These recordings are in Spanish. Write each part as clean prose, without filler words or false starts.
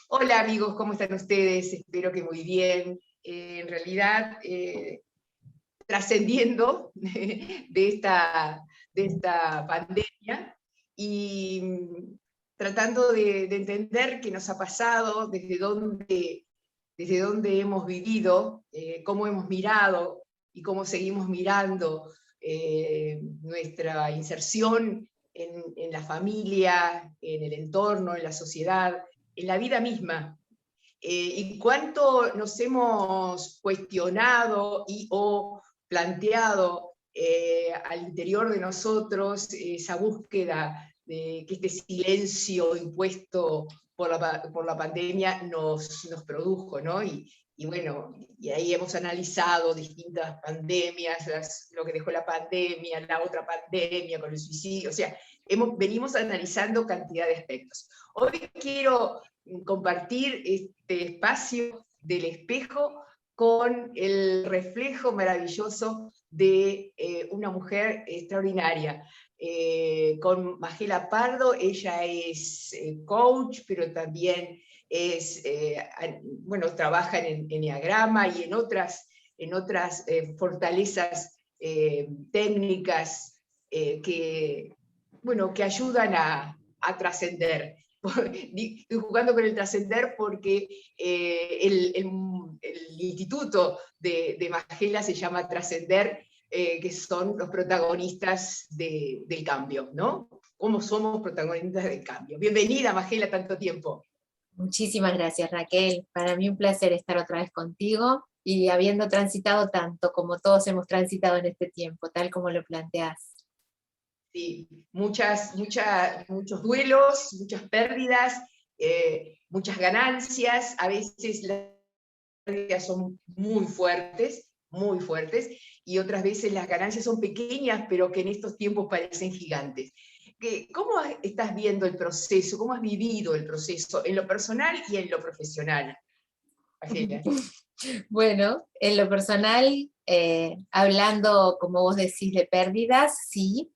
Hola amigos, ¿cómo están ustedes? Espero que muy bien. En realidad, trascendiendo de esta pandemia y tratando de entender qué nos ha pasado, desde dónde hemos vivido, cómo hemos mirado y cómo seguimos mirando nuestra inserción en la familia, en el entorno, en la sociedad, en la vida misma. Y cuánto nos hemos cuestionado o planteado al interior de nosotros esa búsqueda de que este silencio impuesto por la pandemia nos produjo, ¿no? Y bueno, y ahí hemos analizado distintas pandemias, lo que dejó la pandemia, la otra pandemia con el suicidio, o sea, venimos analizando cantidad de aspectos. Hoy quiero compartir este espacio del espejo con el reflejo maravilloso de una mujer extraordinaria, con Magela Pardo. Ella es coach, pero también trabaja en Enneagrama y en otras fortalezas técnicas que ayudan a trascender. Estoy jugando con el trascender porque el instituto de Magela se llama Trascender, que son los protagonistas del cambio, ¿no? ¿Cómo somos protagonistas del cambio? Bienvenida, Magela, tanto tiempo. Muchísimas gracias, Raquel. Para mí un placer estar otra vez contigo y habiendo transitado tanto como todos hemos transitado en este tiempo, tal como lo planteas. Sí, muchos duelos, muchas pérdidas, muchas ganancias. A veces las pérdidas son muy fuertes, y otras veces las ganancias son pequeñas, pero que en estos tiempos parecen gigantes. ¿Cómo estás viendo el proceso? ¿Cómo has vivido el proceso en lo personal y en lo profesional, Angela? Bueno, en lo personal, hablando, como vos decís, de pérdidas, sí,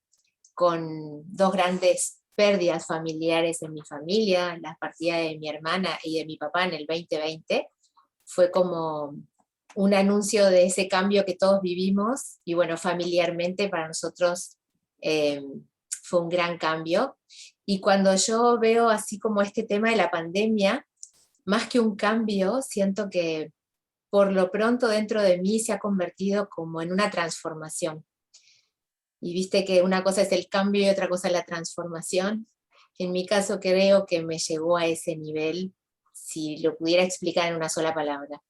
con dos grandes pérdidas familiares en mi familia, la partida de mi hermana y de mi papá en el 2020, fue como un anuncio de ese cambio que todos vivimos, y bueno, familiarmente para nosotros fue un gran cambio. Y cuando yo veo así como este tema de la pandemia, más que un cambio, siento que por lo pronto dentro de mí se ha convertido como en una transformación. Y viste que una cosa es el cambio y otra cosa es la transformación. En mi caso creo que me llegó a ese nivel, si lo pudiera explicar en una sola palabra.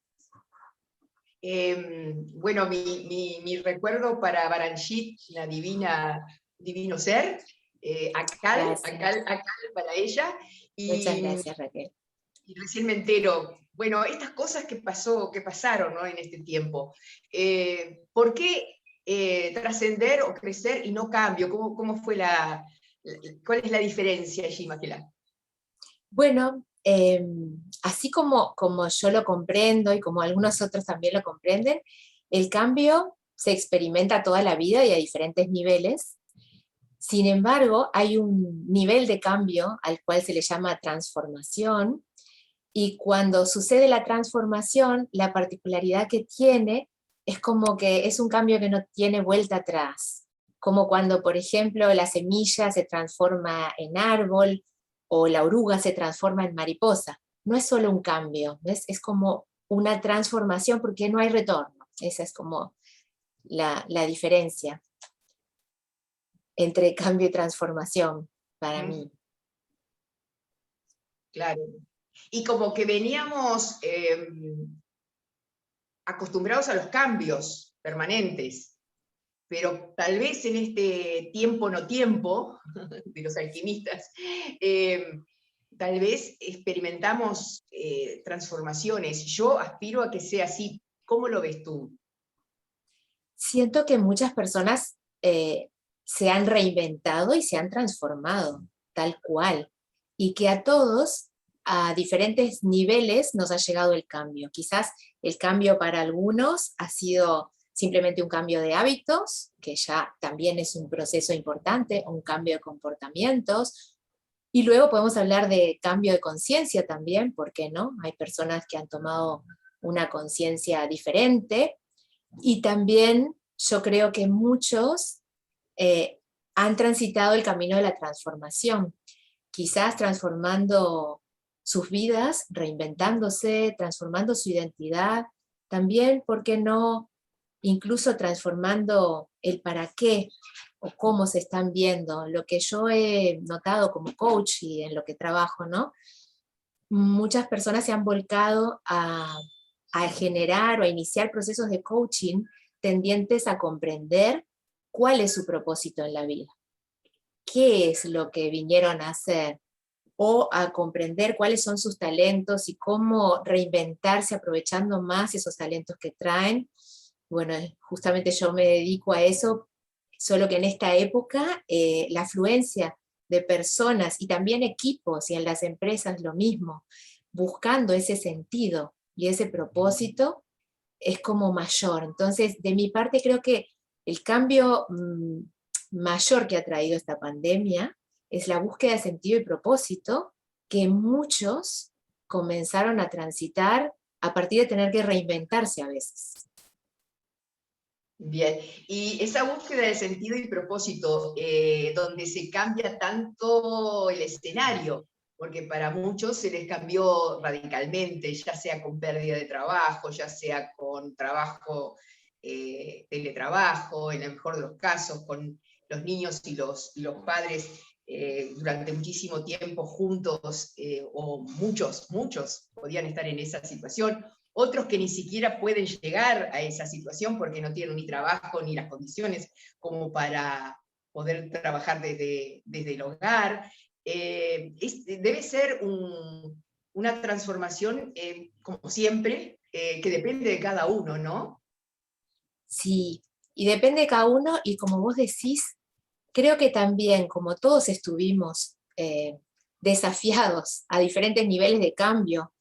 Bueno, mi recuerdo para Baranchit, la divino ser, Akal para ella, Muchas y, gracias, Raquel. y recién me entero, bueno, estas cosas que pasaron, ¿no? En este tiempo. ¿Por qué trascender o crecer y no cambio? ¿Cómo fue cuál es la diferencia allí, Maquila? Bueno, así como yo lo comprendo y como algunos otros también lo comprenden, el cambio se experimenta toda la vida y a diferentes niveles. Sin embargo, hay un nivel de cambio al cual se le llama transformación, y cuando sucede la transformación, la particularidad que tiene es como que es un cambio que no tiene vuelta atrás, como cuando, por ejemplo, la semilla se transforma en árbol o la oruga se transforma en mariposa. No es solo un cambio, ¿ves? Es como una transformación porque no hay retorno. Esa es como la diferencia entre cambio y transformación para mí. Claro. Y como que veníamos acostumbrados a los cambios permanentes, pero tal vez en este tiempo no tiempo de los alquimistas, tal vez experimentamos transformaciones. Yo aspiro a que sea así. ¿Cómo lo ves tú? Siento que muchas personas se han reinventado y se han transformado, tal cual, y que a todos, a diferentes niveles, nos ha llegado el cambio. Quizás el cambio para algunos ha sido simplemente un cambio de hábitos, que ya también es un proceso importante, un cambio de comportamientos, Y luego podemos hablar de cambio de conciencia también, ¿por qué no? Hay personas que han tomado una conciencia diferente, y también yo creo que muchos han transitado el camino de la transformación, quizás transformando sus vidas, reinventándose, transformando su identidad, también, ¿por qué no? Incluso transformando el para qué o cómo se están viendo. Lo que yo he notado como coach y en lo que trabajo, ¿no? Muchas personas se han volcado a generar o a iniciar procesos de coaching tendientes a comprender cuál es su propósito en la vida, qué es lo que vinieron a hacer, o a comprender cuáles son sus talentos y cómo reinventarse aprovechando más esos talentos que traen. Bueno, justamente yo me dedico a eso, solo que en esta época la afluencia de personas y también equipos, y en las empresas lo mismo, buscando ese sentido y ese propósito, es como mayor. Entonces, de mi parte creo que el cambio mayor que ha traído esta pandemia es la búsqueda de sentido y propósito que muchos comenzaron a transitar a partir de tener que reinventarse a veces. Bien, y esa búsqueda de sentido y propósito, donde se cambia tanto el escenario, porque para muchos se les cambió radicalmente, ya sea con pérdida de trabajo, ya sea con trabajo, teletrabajo, en el mejor de los casos, con los niños y los padres durante muchísimo tiempo juntos, o muchos podían estar en esa situación, otros que ni siquiera pueden llegar a esa situación porque no tienen ni trabajo ni las condiciones como para poder trabajar desde el hogar. Debe ser una transformación, como siempre, que depende de cada uno, ¿no? Sí, y depende de cada uno, y como vos decís, creo que también, como todos estuvimos desafiados a diferentes niveles de cambio,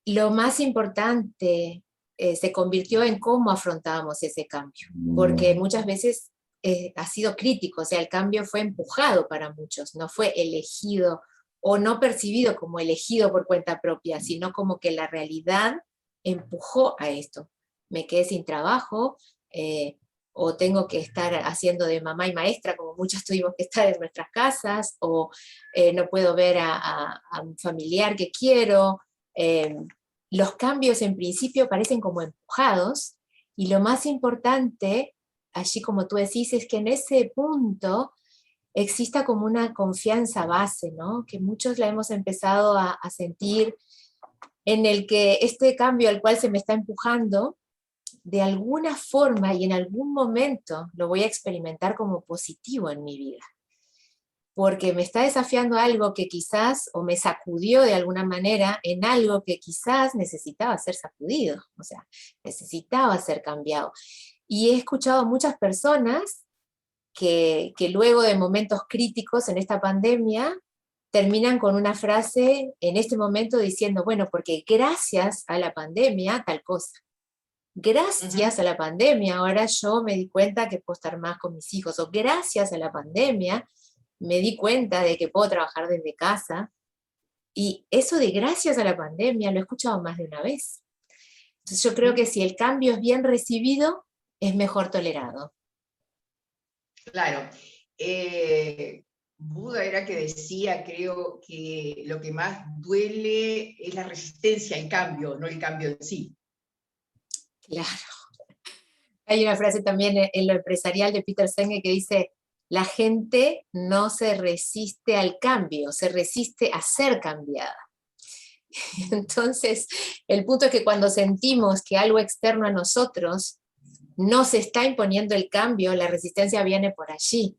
lo más importante se convirtió en cómo afrontábamos ese cambio, porque muchas veces ha sido crítico, o sea, el cambio fue empujado para muchos, no fue elegido o no percibido como elegido por cuenta propia, sino como que la realidad empujó a esto. Me quedé sin trabajo, o tengo que estar haciendo de mamá y maestra, como muchos tuvimos que estar en nuestras casas, o no puedo ver a un familiar que quiero. Los cambios en principio parecen como empujados, y lo más importante, allí como tú decís, es que en ese punto exista como una confianza base, ¿no? Que muchos la hemos empezado a sentir, en el que este cambio al cual se me está empujando, de alguna forma y en algún momento lo voy a experimentar como positivo en mi vida, porque me está desafiando algo que quizás, o me sacudió de alguna manera en algo que quizás necesitaba ser sacudido, o sea, necesitaba ser cambiado. Y he escuchado a muchas personas que luego de momentos críticos en esta pandemia, terminan con una frase en este momento diciendo, bueno, porque gracias a la pandemia tal cosa. Gracias a la pandemia ahora yo me di cuenta que puedo estar más con mis hijos, o gracias a la pandemia me di cuenta de que puedo trabajar desde casa. Y eso de gracias a la pandemia lo he escuchado más de una vez. Entonces yo creo que si el cambio es bien recibido, es mejor tolerado. Claro. Buda era que decía, creo, que lo que más duele es la resistencia al cambio, no el cambio en sí. Claro. Hay una frase también en lo empresarial de Peter Senge que dice, la gente no se resiste al cambio, se resiste a ser cambiada. Entonces, el punto es que cuando sentimos que algo externo a nosotros no se está imponiendo el cambio, la resistencia viene por allí.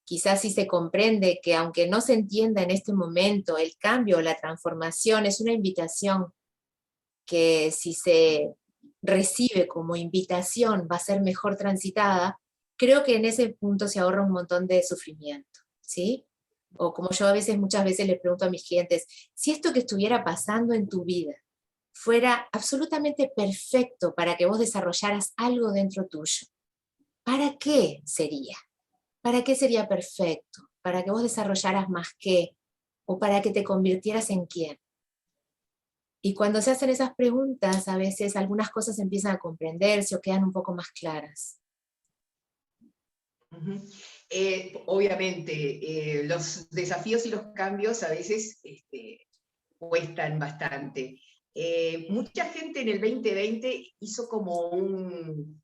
Quizás si se comprende que aunque no se entienda en este momento, el cambio o la transformación es una invitación que si se recibe como invitación va a ser mejor transitada, creo que en ese punto se ahorra un montón de sufrimiento, ¿sí? O como yo muchas veces les pregunto a mis clientes, si esto que estuviera pasando en tu vida fuera absolutamente perfecto para que vos desarrollaras algo dentro tuyo, ¿para qué sería? ¿Para qué sería perfecto? ¿Para que vos desarrollaras más qué? ¿O para que te convirtieras en quién? Y cuando se hacen esas preguntas, a veces algunas cosas empiezan a comprenderse o quedan un poco más claras. Ujú. Obviamente, los desafíos y los cambios a veces cuestan bastante. Mucha gente en el 2020 hizo como un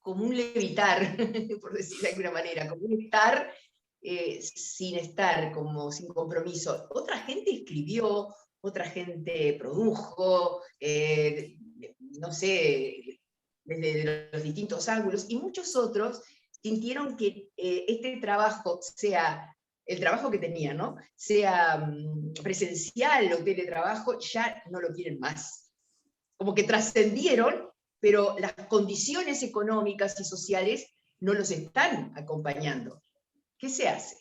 levitar, por decir de alguna manera, como un estar sin estar, como sin compromiso. Otra gente escribió, otra gente produjo, no sé, desde los distintos ángulos, y muchos otros sintieron que este trabajo, sea el trabajo que tenían, ¿no? Sea presencial o teletrabajo, ya no lo quieren más. Como que trascendieron, pero las condiciones económicas y sociales no los están acompañando. ¿Qué se hace?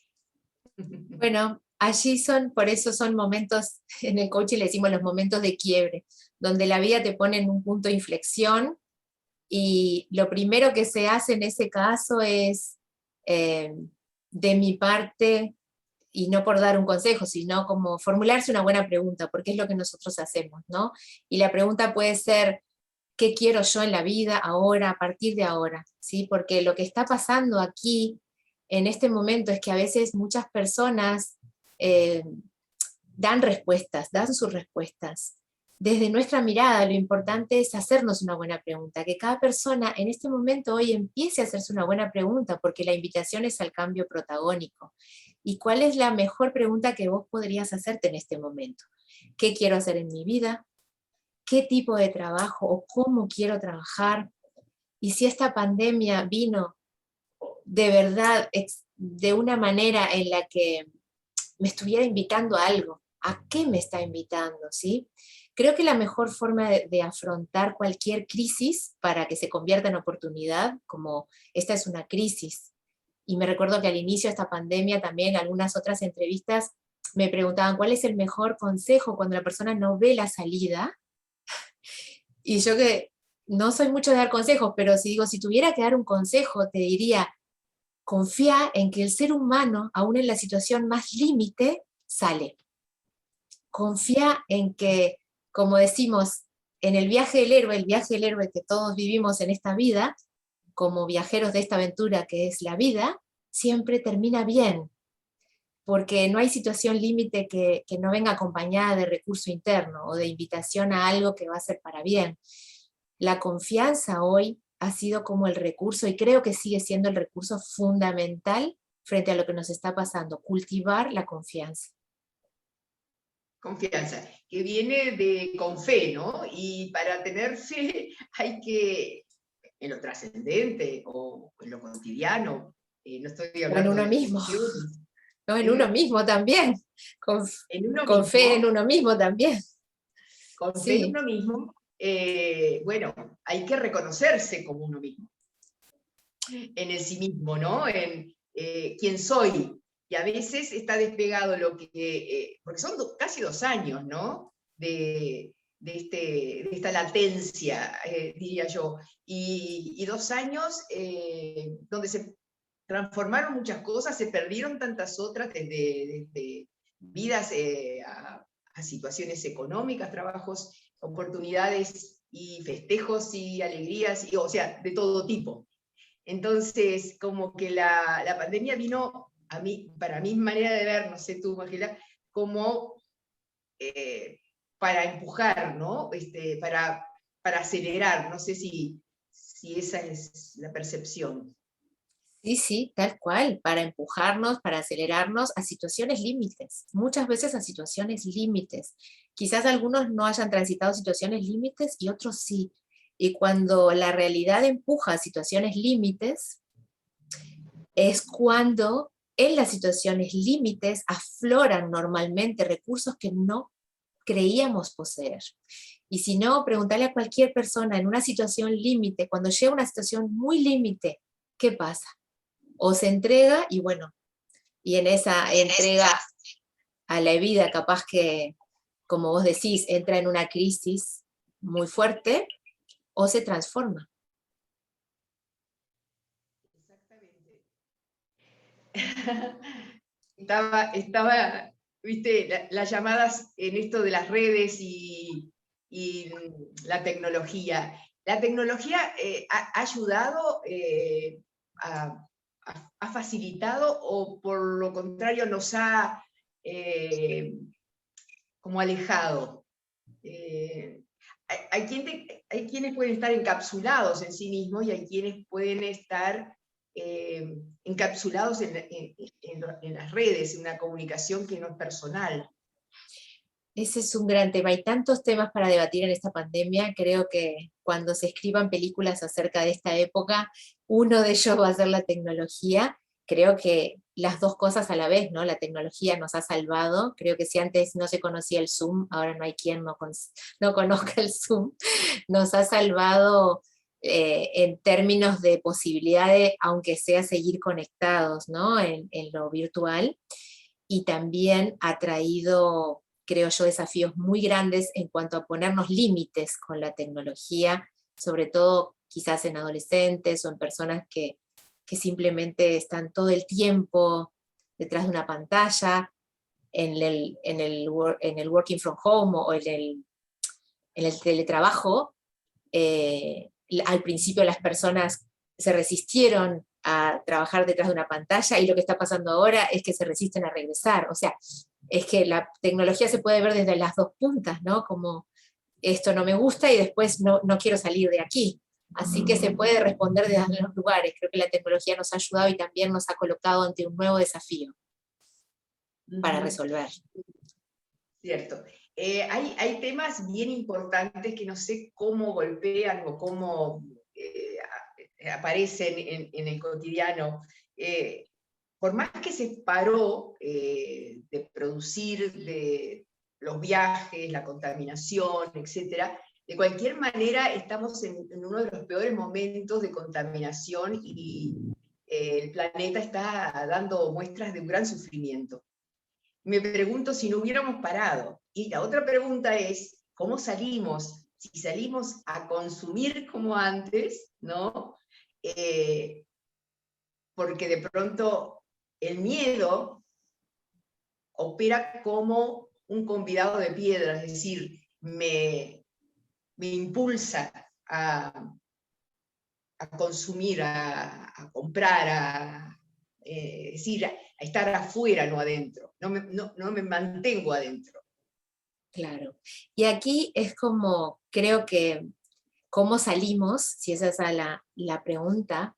Bueno, allí por eso son momentos, en el coaching le decimos los momentos de quiebre, donde la vida te pone en un punto de inflexión y lo primero que se hace en ese caso es, de mi parte, y no por dar un consejo, sino como formularse una buena pregunta, porque es lo que nosotros hacemos, ¿no? Y la pregunta puede ser, ¿qué quiero yo en la vida ahora, a partir de ahora? ¿Sí? Porque lo que está pasando aquí, en este momento, es que a veces muchas personas eh, dan sus respuestas. Desde nuestra mirada, lo importante es hacernos una buena pregunta, que cada persona en este momento hoy empiece a hacerse una buena pregunta, porque la invitación es al cambio protagónico. ¿Y cuál es la mejor pregunta que vos podrías hacerte en este momento? ¿Qué quiero hacer en mi vida? ¿Qué tipo de trabajo o cómo quiero trabajar? Y si esta pandemia vino de verdad de una manera en la que me estuviera invitando a algo, ¿a qué me está invitando? ¿Sí? Creo que la mejor forma de afrontar cualquier crisis para que se convierta en oportunidad, como esta es una crisis, y me recuerdo que al inicio de esta pandemia también algunas otras entrevistas me preguntaban cuál es el mejor consejo cuando la persona no ve la salida, y yo que no soy mucho de dar consejos, pero si tuviera que dar un consejo, te diría, confía en que el ser humano, aún en la situación más límite, sale. Confía en que, como decimos, en el viaje del héroe que todos vivimos en esta vida, como viajeros de esta aventura que es la vida, siempre termina bien, porque no hay situación límite que no venga acompañada de recurso interno o de invitación a algo que va a ser para bien. La confianza hoy ha sido como el recurso, y creo que sigue siendo el recurso fundamental frente a lo que nos está pasando, cultivar la confianza. Confianza, que viene de con fe, ¿no? Y para tener fe hay que, en lo trascendente o en lo cotidiano, no estoy O en hablando uno de mismo, emociones, ¿no? En en uno uno, mismo también, con, en uno con fe en mismo, uno mismo también. con fe en Sí, uno mismo, bueno, hay que reconocerse como uno mismo, en el sí mismo, ¿no? En quién soy. Y a veces está despegado lo que, porque son casi 2 años, ¿no? De esta latencia, diría yo. Y 2 años donde se transformaron muchas cosas, se perdieron tantas otras, desde vidas a situaciones económicas, trabajos, oportunidades y festejos y alegrías, o sea, de todo tipo. Entonces, como que la pandemia vino a mí, para mi manera de ver, no sé tú, Magela, como para empujar, ¿no? Para acelerar, no sé si esa es la percepción. sí, sí, tal cual, para empujarnos, para acelerarnos a situaciones límites, muchas veces a situaciones límites. Quizás algunos no hayan transitado situaciones límites y otros sí. Y cuando la realidad empuja a situaciones límites, es cuando en las situaciones límites afloran normalmente recursos que no creíamos poseer. Y si no, preguntarle a cualquier persona en una situación límite, cuando llega a una situación muy límite, ¿qué pasa? O se entrega y bueno, y en esa entrega a la vida capaz que, como vos decís, entra en una crisis muy fuerte o se transforma. Exactamente. Estaba viste, las llamadas en esto de las redes y la tecnología. La tecnología ha ayudado, ha facilitado, o por lo contrario nos ha como alejado. Hay quienes pueden estar encapsulados en sí mismos, y hay quienes pueden estar encapsulados en las redes, en una comunicación que no es personal. Ese es un gran tema. Hay tantos temas para debatir en esta pandemia. Creo que cuando se escriban películas acerca de esta época, uno de ellos va a ser la tecnología. Creo que las dos cosas a la vez, ¿no? La tecnología nos ha salvado. Creo que si antes no se conocía el Zoom, ahora no hay quien no conozca el Zoom. Nos ha salvado en términos de posibilidad de, aunque sea, seguir conectados, ¿no? En lo virtual. Y también ha traído, creo yo, desafíos muy grandes en cuanto a ponernos límites con la tecnología, sobre todo quizás en adolescentes o en personas que simplemente están todo el tiempo detrás de una pantalla, en el working from home o en el teletrabajo. Al principio las personas se resistieron a trabajar detrás de una pantalla, y lo que está pasando ahora es que se resisten a regresar. O sea, es que la tecnología se puede ver desde las dos puntas, ¿no? Como esto no me gusta y después no quiero salir de aquí. Así que se puede responder desde los lugares. Creo que la tecnología nos ha ayudado y también nos ha colocado ante un nuevo desafío para resolver. Cierto. Hay temas bien importantes que no sé cómo golpean o cómo aparecen en el cotidiano. Por más que se paró de producir, de los viajes, la contaminación, etc., de cualquier manera estamos en uno de los peores momentos de contaminación, y el planeta está dando muestras de un gran sufrimiento. Me pregunto si no hubiéramos parado. Y la otra pregunta es, ¿cómo salimos? Si salimos a consumir como antes, ¿no? Porque de pronto el miedo opera como un convidado de piedra, es decir, me impulsa a consumir, a comprar, es decir, a estar afuera, no adentro. No me mantengo adentro. Claro. Y aquí es como, creo que, ¿cómo salimos? Si esa es la pregunta,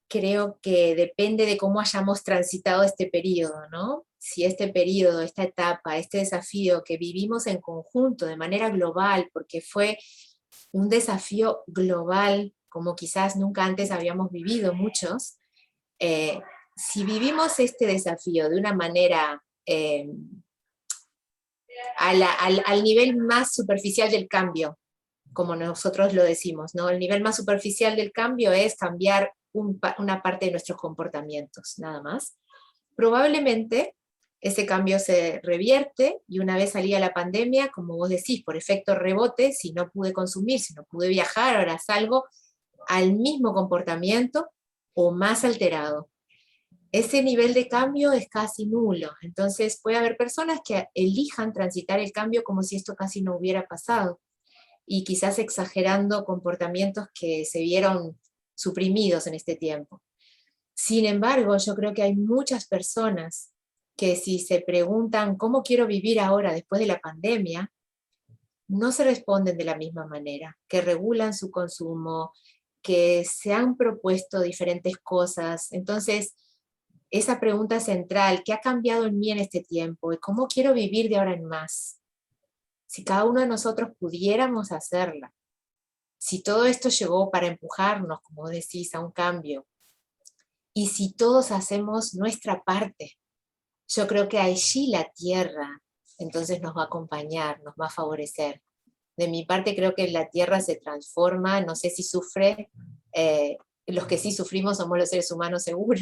creo que depende de cómo hayamos transitado este periodo, ¿no? Si este periodo, esta etapa, este desafío que vivimos en conjunto, de manera global, porque fue un desafío global, como quizás nunca antes habíamos vivido muchos, si vivimos este desafío de una manera al nivel más superficial del cambio, como nosotros lo decimos, ¿no? El nivel más superficial del cambio es cambiar una parte de nuestros comportamientos, nada más. Probablemente ese cambio se revierte, y una vez salida la pandemia, como vos decís, por efecto rebote, si no pude consumir, si no pude viajar, ahora salgo al mismo comportamiento o más alterado. Ese nivel de cambio es casi nulo. Entonces puede haber personas que elijan transitar el cambio como si esto casi no hubiera pasado, y quizás exagerando comportamientos que se vieron suprimidos en este tiempo. Sin embargo, yo creo que hay muchas personas que, si se preguntan cómo quiero vivir ahora después de la pandemia, no se responden de la misma manera, que regulan su consumo, que se han propuesto diferentes cosas. Entonces, esa pregunta central, ¿qué ha cambiado en mí en este tiempo? ¿Y cómo quiero vivir de ahora en más? Si cada uno de nosotros pudiéramos hacerla, si todo esto llegó para empujarnos, como decís, a un cambio, y si todos hacemos nuestra parte, yo creo que allí la tierra entonces nos va a acompañar, nos va a favorecer. De mi parte creo que la tierra se transforma, no sé si sufre, los que sí sufrimos somos los seres humanos seguro,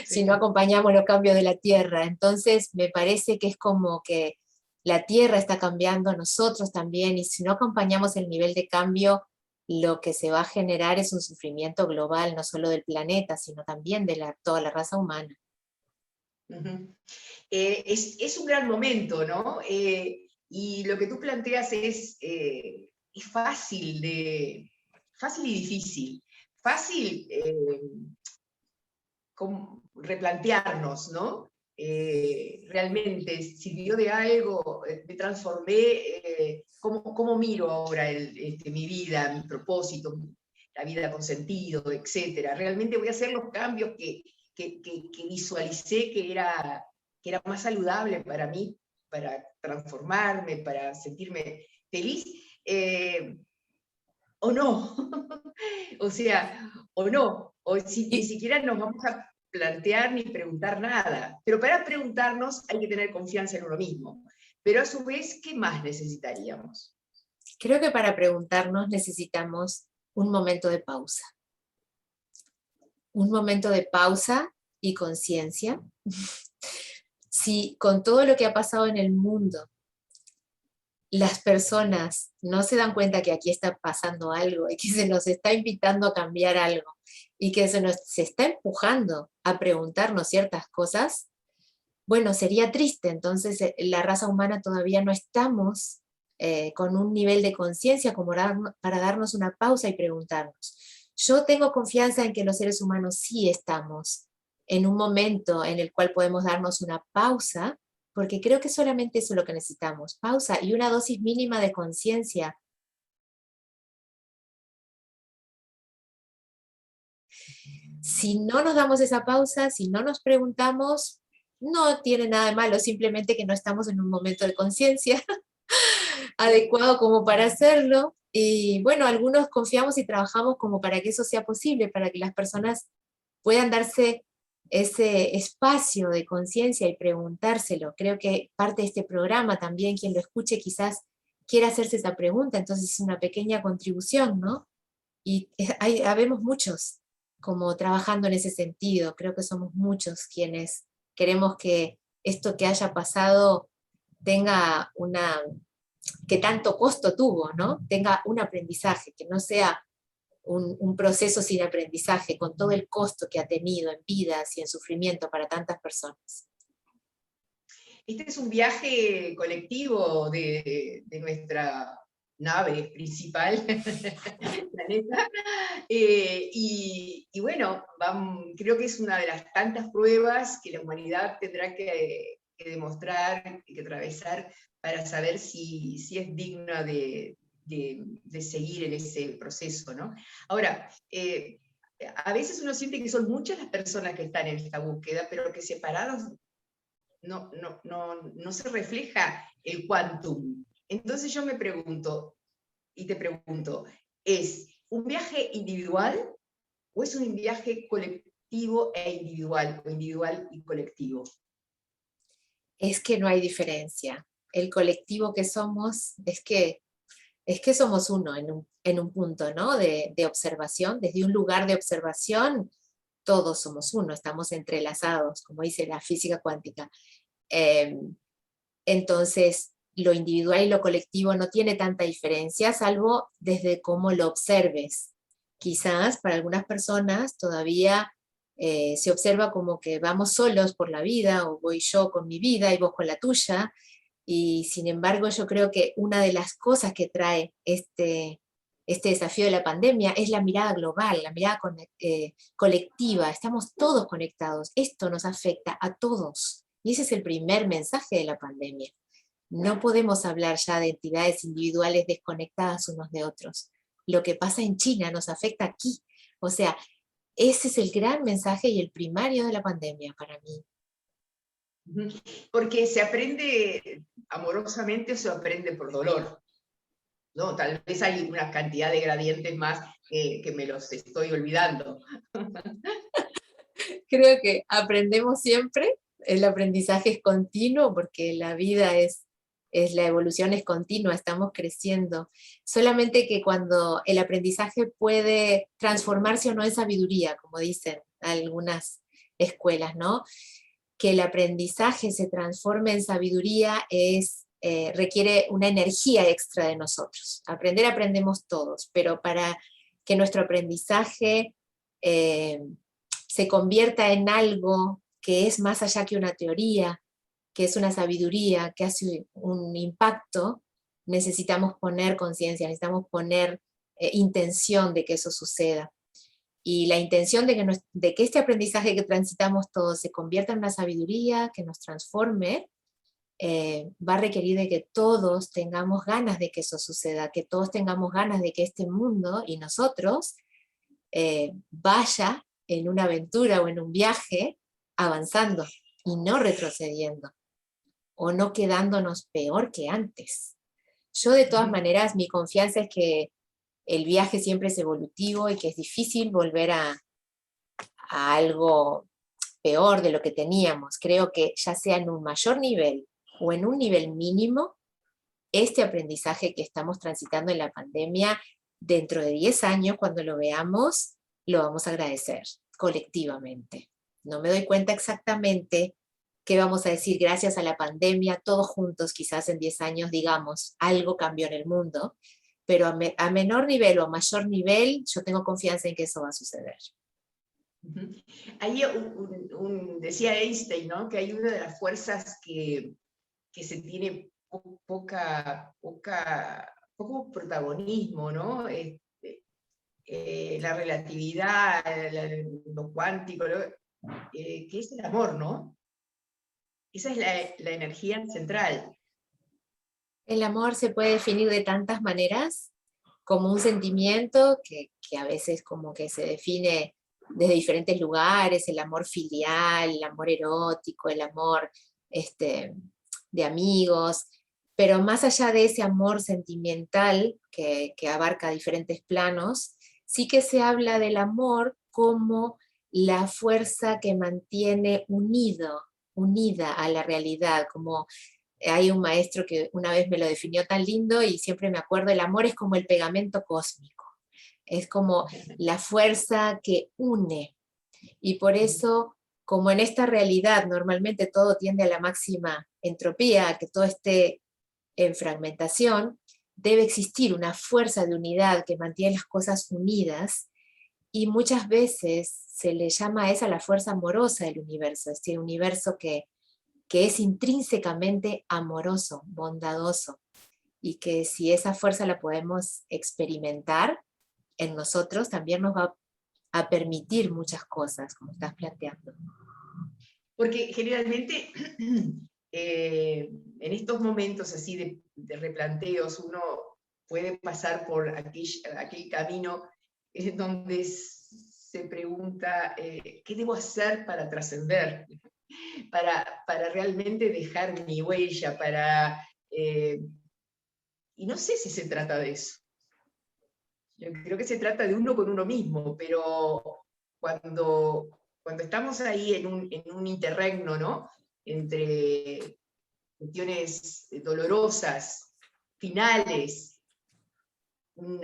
sí. Si no acompañamos los cambios de la tierra. Entonces me parece que es como que la tierra está cambiando, nosotros también, y si no acompañamos el nivel de cambio, lo que se va a generar es un sufrimiento global, no solo del planeta, sino también de toda la raza humana. Ujú. Es un gran momento, ¿no? Y lo que tú planteas es fácil y difícil. Fácil, replantearnos, ¿no? Realmente sirvió de algo, me transformé, ¿cómo miro ahora mi vida, mi propósito, la vida con sentido, etcétera? ¿Realmente voy a hacer los cambios que visualicé que era más saludable para mí, para transformarme, para sentirme feliz? ¿O no? O sea, o no, o ni Y siquiera nos vamos a plantear ni preguntar nada. Pero para preguntarnos hay que tener confianza en uno mismo. Pero a su vez, ¿qué más necesitaríamos? creo que para preguntarnos necesitamos un momento de pausa. Un momento de pausa y conciencia. Si con todo lo que ha pasado en el mundo, las personas no se dan cuenta que aquí está pasando algo y que se nos está invitando a cambiar algo y que se está empujando a preguntarnos ciertas cosas, bueno, sería triste. Entonces, la raza humana todavía no estamos con un nivel de conciencia como para darnos una pausa y preguntarnos. Yo tengo confianza en que los seres humanos sí estamos en un momento en el cual podemos darnos una pausa, porque creo que solamente eso es lo que necesitamos, pausa y una dosis mínima de conciencia. Si no nos damos esa pausa, si no nos preguntamos, no tiene nada de malo, simplemente que no estamos en un momento de conciencia adecuado como para hacerlo. Y bueno, algunos confiamos y trabajamos como para que eso sea posible, para que las personas puedan darse ese espacio de conciencia y preguntárselo. Creo que parte de este programa también, quien lo escuche quizás quiera hacerse esa pregunta, entonces es una pequeña contribución, ¿no? Y habemos muchos como trabajando en ese sentido. Creo que somos muchos quienes queremos que esto que haya pasado tenga que tanto costo tuvo, ¿no? Tenga un aprendizaje, que no sea un proceso sin aprendizaje, con todo el costo que ha tenido en vidas y en sufrimiento para tantas personas. Este es un viaje colectivo de nuestra nave principal, planeta, y bueno, creo que es una de las tantas pruebas que la humanidad tendrá que demostrar y que atravesar para saber si es digna de seguir en ese proceso, ¿no? Ahora, a veces uno siente que son muchas las personas que están en esta búsqueda, pero que separados no se refleja el quantum. Entonces yo me pregunto, y te pregunto, ¿es un viaje individual o es un viaje colectivo e individual, o individual y colectivo? Es que no hay diferencia. El colectivo que somos es que somos uno en un punto, ¿no? De observación, desde un lugar de observación, todos somos uno, estamos entrelazados, como dice la física cuántica. Eh, entonces, lo individual y lo colectivo no tiene tanta diferencia, salvo desde cómo lo observes. Quizás para algunas personas todavía se observa como que vamos solos por la vida, o voy yo con mi vida y vos con la tuya, y sin embargo yo creo que una de las cosas que trae este desafío de la pandemia es la mirada global, la mirada colectiva. Estamos todos conectados, esto nos afecta a todos. Y ese es el primer mensaje de la pandemia. No podemos hablar ya de entidades individuales desconectadas unos de otros. Lo que pasa en China nos afecta aquí. O sea, ese es el gran mensaje y el primario de la pandemia para mí. Porque se aprende amorosamente o se aprende por dolor, ¿no? Tal vez hay una cantidad de gradientes más que me los estoy olvidando. Creo que aprendemos siempre, el aprendizaje es continuo porque la vida la evolución es continua, estamos creciendo. Solamente que cuando el aprendizaje puede transformarse o no en sabiduría, como dicen algunas escuelas, ¿no? Que el aprendizaje se transforme en sabiduría requiere una energía extra de nosotros. Aprender aprendemos todos, pero para que nuestro aprendizaje se convierta en algo que es más allá que una teoría, que es una sabiduría, que hace un impacto, necesitamos poner conciencia, necesitamos poner intención de que eso suceda. Y la intención de que este aprendizaje que transitamos todos se convierta en una sabiduría que nos transforme, va a requerir de que todos tengamos ganas de que eso suceda, que todos tengamos ganas de que este mundo y nosotros vaya en una aventura o en un viaje avanzando y no retrocediendo o no quedándonos peor que antes. Yo de todas maneras, mi confianza es que el viaje siempre es evolutivo y que es difícil volver a algo peor de lo que teníamos. Creo que ya sea en un mayor nivel o en un nivel mínimo, este aprendizaje que estamos transitando en la pandemia, dentro de 10 años, cuando lo veamos, lo vamos a agradecer colectivamente. No me doy cuenta exactamente qué vamos a decir gracias a la pandemia, todos juntos, quizás en 10 años digamos, algo cambió en el mundo, pero a menor nivel o a mayor nivel, yo tengo confianza en que eso va a suceder. Ahí decía Einstein, ¿no?, que hay una de las fuerzas que se tiene poco protagonismo, ¿no? La relatividad, lo cuántico, que es el amor, ¿no? Esa es la energía central. El amor se puede definir de tantas maneras, como un sentimiento que a veces como que se define desde diferentes lugares, el amor filial, el amor erótico, el amor de amigos, pero más allá de ese amor sentimental que abarca diferentes planos, sí que se habla del amor como la fuerza que mantiene unida a la realidad, como hay un maestro que una vez me lo definió tan lindo y siempre me acuerdo, el amor es como el pegamento cósmico, es como la fuerza que une, y por eso, como en esta realidad normalmente todo tiende a la máxima entropía, a que todo esté en fragmentación, debe existir una fuerza de unidad que mantiene las cosas unidas, y muchas veces se le llama a esa la fuerza amorosa del universo, este universo que es intrínsecamente amoroso, bondadoso, y que si esa fuerza la podemos experimentar en nosotros, también nos va a permitir muchas cosas, como estás planteando. Porque generalmente en estos momentos así de replanteos uno puede pasar por aquel camino donde se pregunta ¿qué debo hacer para trascender? Para realmente dejar mi huella, y no sé si se trata de eso. Yo creo que se trata de uno con uno mismo, pero cuando estamos ahí en un interregno, ¿no?, entre cuestiones dolorosas, finales,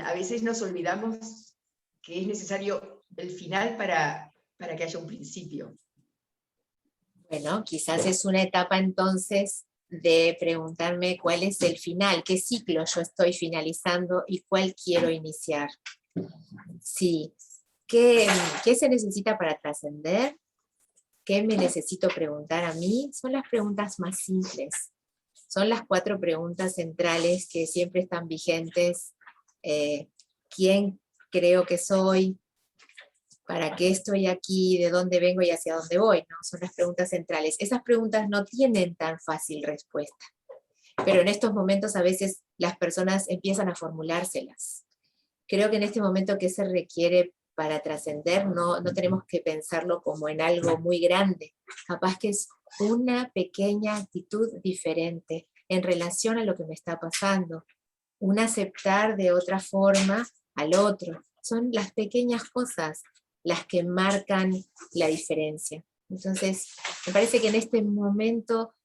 a veces nos olvidamos que es necesario el final para que haya un principio. Bueno, quizás es una etapa entonces de preguntarme cuál es el final, qué ciclo yo estoy finalizando y cuál quiero iniciar. Sí, ¿qué se necesita para trascender? ¿Qué me necesito preguntar a mí? Son las preguntas más simples. Son las 4 preguntas centrales que siempre están vigentes. ¿Quién creo que soy? ¿Para qué estoy aquí? ¿De dónde vengo y hacia dónde voy? ¿No? Son las preguntas centrales. Esas preguntas no tienen tan fácil respuesta, pero en estos momentos a veces las personas empiezan a formulárselas. Creo que en este momento, ¿qué se requiere para trascender? No tenemos que pensarlo como en algo muy grande. Capaz que es una pequeña actitud diferente en relación a lo que me está pasando. Un aceptar de otra forma al otro. Son las pequeñas cosas las que marcan la diferencia. Entonces, me parece que en este momento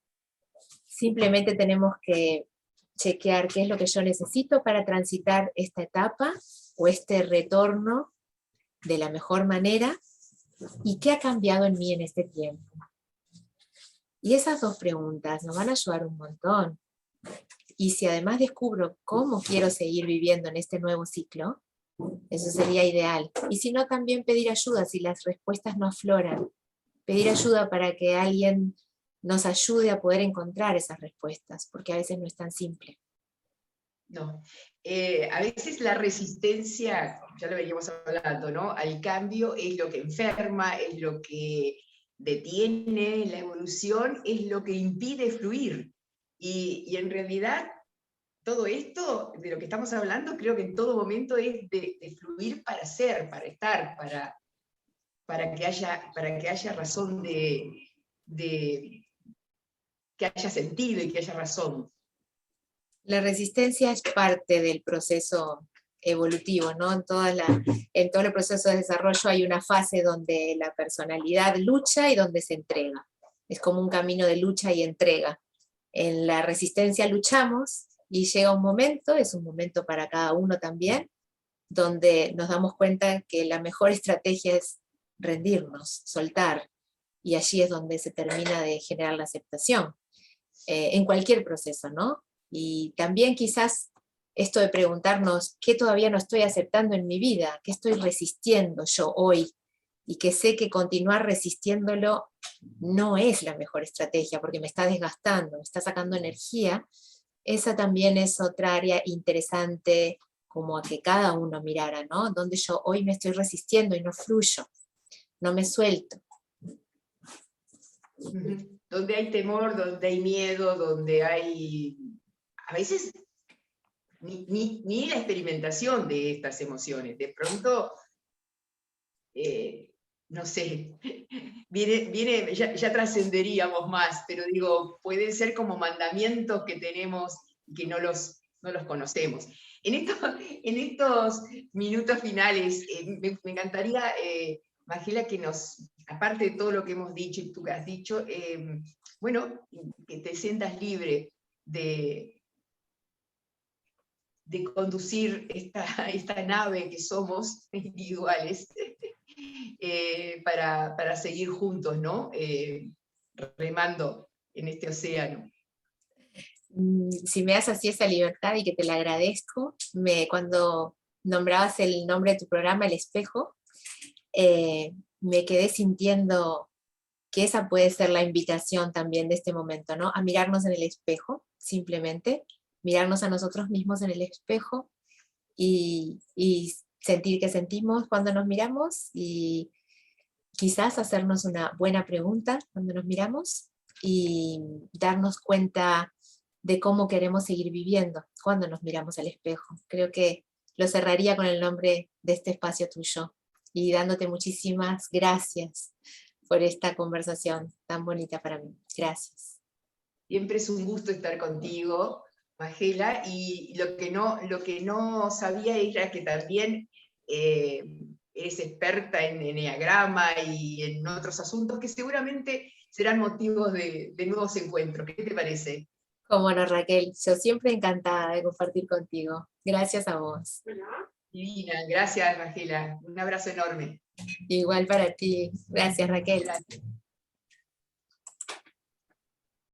simplemente tenemos que chequear qué es lo que yo necesito para transitar esta etapa o este retorno de la mejor manera y qué ha cambiado en mí en este tiempo. Y esas 2 preguntas nos van a ayudar un montón. Y si además descubro cómo quiero seguir viviendo en este nuevo ciclo, eso sería ideal. Y si no, también pedir ayuda si las respuestas no afloran. pedir ayuda para que alguien nos ayude a poder encontrar esas respuestas, porque a veces no es tan simple. No. A veces la resistencia, ya lo veníamos hablando, ¿no?, al cambio es lo que enferma, es lo que detiene la evolución, es lo que impide fluir. Y en realidad todo esto de lo que estamos hablando creo que en todo momento es de fluir para ser, para estar, para que haya razón que haya sentido y que haya razón. La resistencia es parte del proceso evolutivo, ¿no? En todo el proceso de desarrollo hay una fase donde la personalidad lucha y donde se entrega. Es como un camino de lucha y entrega. En la resistencia luchamos y llega un momento, es un momento para cada uno también, donde nos damos cuenta que la mejor estrategia es rendirnos, soltar, y allí es donde se termina de generar la aceptación, en cualquier proceso, ¿no? Y también quizás esto de preguntarnos qué todavía no estoy aceptando en mi vida, qué estoy resistiendo yo hoy, y que sé que continuar resistiéndolo no es la mejor estrategia, porque me está desgastando, me está sacando energía. Esa también es otra área interesante, como a que cada uno mirara, ¿no? Donde yo hoy me estoy resistiendo y no fluyo, no me suelto. Donde hay temor, donde hay miedo, donde hay, a veces, ni la experimentación de estas emociones. De pronto, no sé, ya trascenderíamos más, pero digo, pueden ser como mandamientos que tenemos y que no los conocemos. En estos minutos finales, me encantaría, Magela, que aparte de todo lo que hemos dicho y tú que has dicho, bueno, que te sientas libre de conducir esta nave que somos individuales, para seguir juntos, ¿no? Remando en este océano. Si me das así esa libertad y que te la agradezco, cuando nombrabas el nombre de tu programa, El Espejo, me quedé sintiendo que esa puede ser la invitación también de este momento, ¿no? A mirarnos en el espejo, simplemente, mirarnos a nosotros mismos en el espejo y sentir que sentimos cuando nos miramos, y quizás hacernos una buena pregunta cuando nos miramos y darnos cuenta de cómo queremos seguir viviendo cuando nos miramos al espejo. Creo que lo cerraría con el nombre de este espacio tuyo, y dándote muchísimas gracias por esta conversación tan bonita para mí. Gracias. Siempre es un gusto estar contigo, Magela, y lo que no sabía era que también eres experta en eneagrama y en otros asuntos que seguramente serán motivos de nuevos encuentros. ¿Qué te parece? Cómo no, Raquel, yo siempre encantada de compartir contigo. Gracias a vos. Divina, gracias, Magela. Un abrazo enorme. Igual para ti. Gracias, Raquel. Gracias.